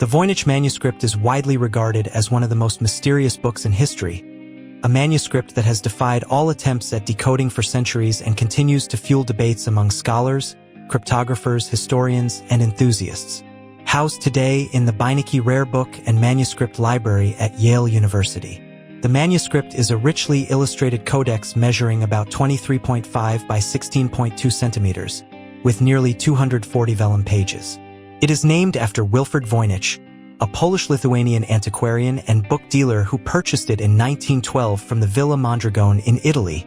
The Voynich Manuscript is widely regarded as one of the most mysterious books in history, a manuscript that has defied all attempts at decoding for centuries and continues to fuel debates among scholars, cryptographers, historians, and enthusiasts. Housed today in the Beinecke Rare Book and Manuscript Library at Yale University. The manuscript is a richly illustrated codex measuring about 23.5 by 16.2 centimeters, with nearly 240 vellum pages. It is named after Wilfrid Voynich, a Polish-Lithuanian antiquarian and book dealer who purchased it in 1912 from the Villa Mondragone in Italy,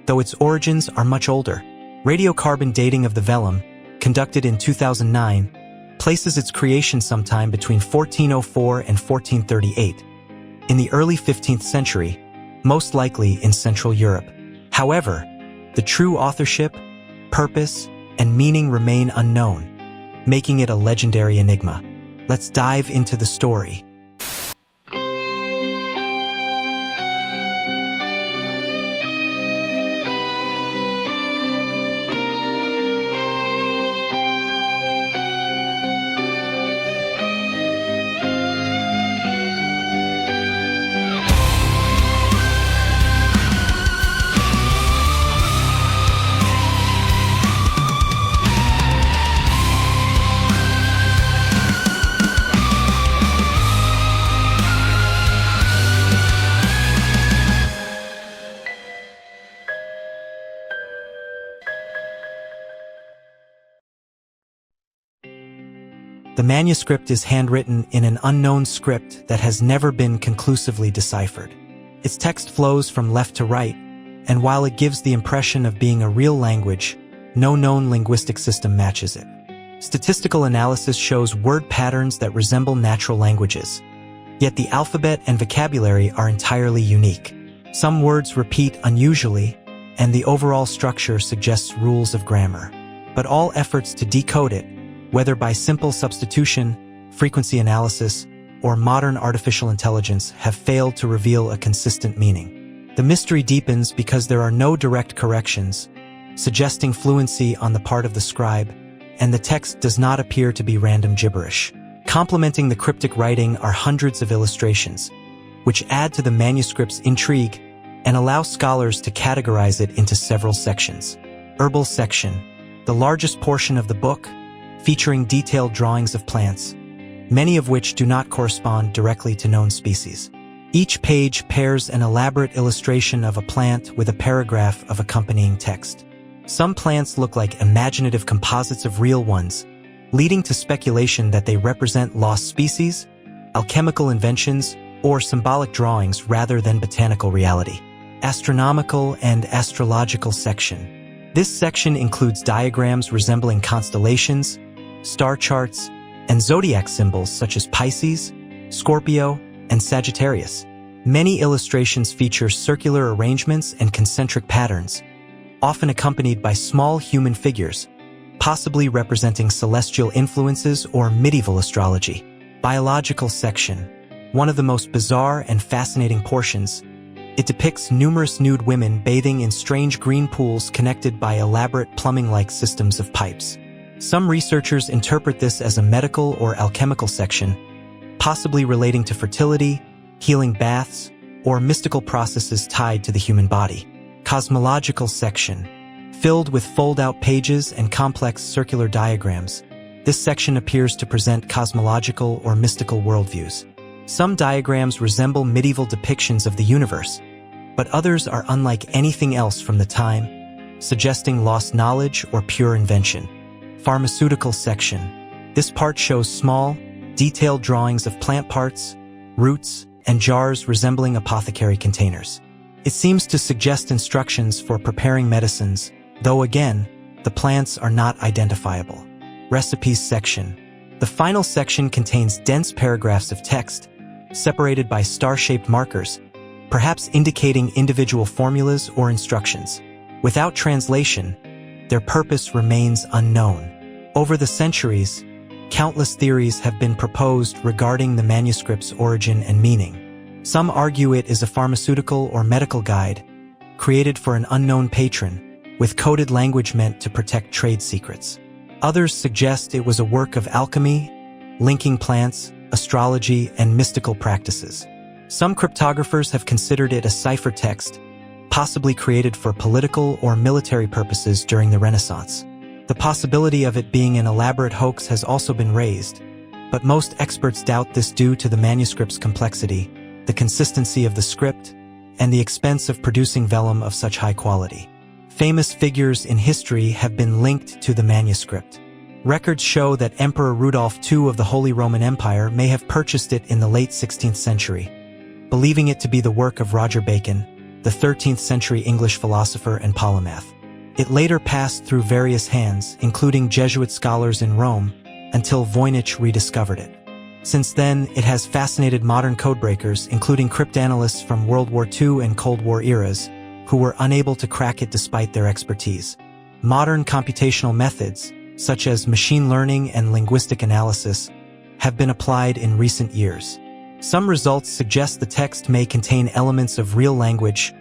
though its origins are much older. Radiocarbon dating of the vellum, conducted in 2009, places its creation sometime between 1404 and 1438, in the early 15th century, most likely in Central Europe. However, the true authorship, purpose, and meaning remain unknown, making it a legendary enigma. Let's dive into the story. The manuscript is handwritten in an unknown script that has never been conclusively deciphered. Its text flows from left to right, and while it gives the impression of being a real language, no known linguistic system matches it. Statistical analysis shows word patterns that resemble natural languages, yet the alphabet and vocabulary are entirely unique. Some words repeat unusually, and the overall structure suggests rules of grammar. But all efforts to decode it, whether by simple substitution, frequency analysis, or modern artificial intelligence, have failed to reveal a consistent meaning. The mystery deepens because there are no direct corrections, suggesting fluency on the part of the scribe, and the text does not appear to be random gibberish. Complementing the cryptic writing are hundreds of illustrations, which add to the manuscript's intrigue and allow scholars to categorize it into several sections. Herbal section, the largest portion of the book, featuring detailed drawings of plants, many of which do not correspond directly to known species. Each page pairs an elaborate illustration of a plant with a paragraph of accompanying text. Some plants look like imaginative composites of real ones, leading to speculation that they represent lost species, alchemical inventions, or symbolic drawings rather than botanical reality. Astronomical and astrological section. This section includes diagrams resembling constellations, star charts, and zodiac symbols such as Pisces, Scorpio, and Sagittarius. Many illustrations feature circular arrangements and concentric patterns, often accompanied by small human figures, possibly representing celestial influences or medieval astrology. Biological section. One of the most bizarre and fascinating portions, it depicts numerous nude women bathing in strange green pools connected by elaborate plumbing-like systems of pipes. Some researchers interpret this as a medical or alchemical section, possibly relating to fertility, healing baths, or mystical processes tied to the human body. Cosmological section. Filled with fold-out pages and complex circular diagrams, this section appears to present cosmological or mystical worldviews. Some diagrams resemble medieval depictions of the universe, but others are unlike anything else from the time, suggesting lost knowledge or pure invention. Pharmaceutical section. This part shows small, detailed drawings of plant parts, roots, and jars resembling apothecary containers. It seems to suggest instructions for preparing medicines, though again, the plants are not identifiable. Recipes section. The final section contains dense paragraphs of text, separated by star-shaped markers, perhaps indicating individual formulas or instructions. Without translation, their purpose remains unknown. Over the centuries, countless theories have been proposed regarding the manuscript's origin and meaning. Some argue it is a pharmaceutical or medical guide, created for an unknown patron, with coded language meant to protect trade secrets. Others suggest it was a work of alchemy, linking plants, astrology, and mystical practices. Some cryptographers have considered it a ciphertext, possibly created for political or military purposes during the Renaissance. The possibility of it being an elaborate hoax has also been raised, but most experts doubt this due to the manuscript's complexity, the consistency of the script, and the expense of producing vellum of such high quality. Famous figures in history have been linked to the manuscript. Records show that Emperor Rudolph II of the Holy Roman Empire may have purchased it in the late 16th century, believing it to be the work of Roger Bacon, the 13th century English philosopher and polymath. It later passed through various hands, including Jesuit scholars in Rome, until Voynich rediscovered it. Since then, it has fascinated modern codebreakers, including cryptanalysts from World War II and Cold War eras, who were unable to crack it despite their expertise. Modern computational methods, such as machine learning and linguistic analysis, have been applied in recent years. Some results suggest the text may contain elements of real language,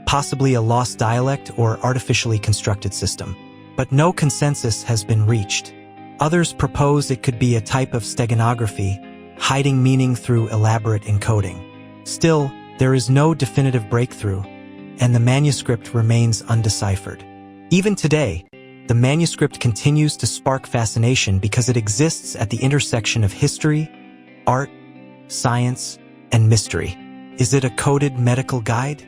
possibly a lost dialect or artificially constructed system. But no consensus has been reached. Others propose it could be a type of steganography, hiding meaning through elaborate encoding. Still, there is no definitive breakthrough, and the manuscript remains undeciphered. Even today, the manuscript continues to spark fascination because it exists at the intersection of history, art, science, and mystery. Is it a coded medical guide?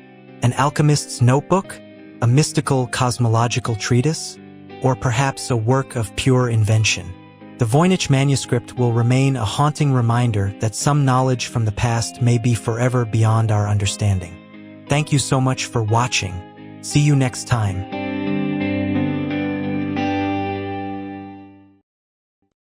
An alchemist's notebook? A mystical cosmological treatise? Or perhaps a work of pure invention? The Voynich manuscript will remain a haunting reminder that some knowledge from the past may be forever beyond our understanding. Thank you so much for watching. See you next time.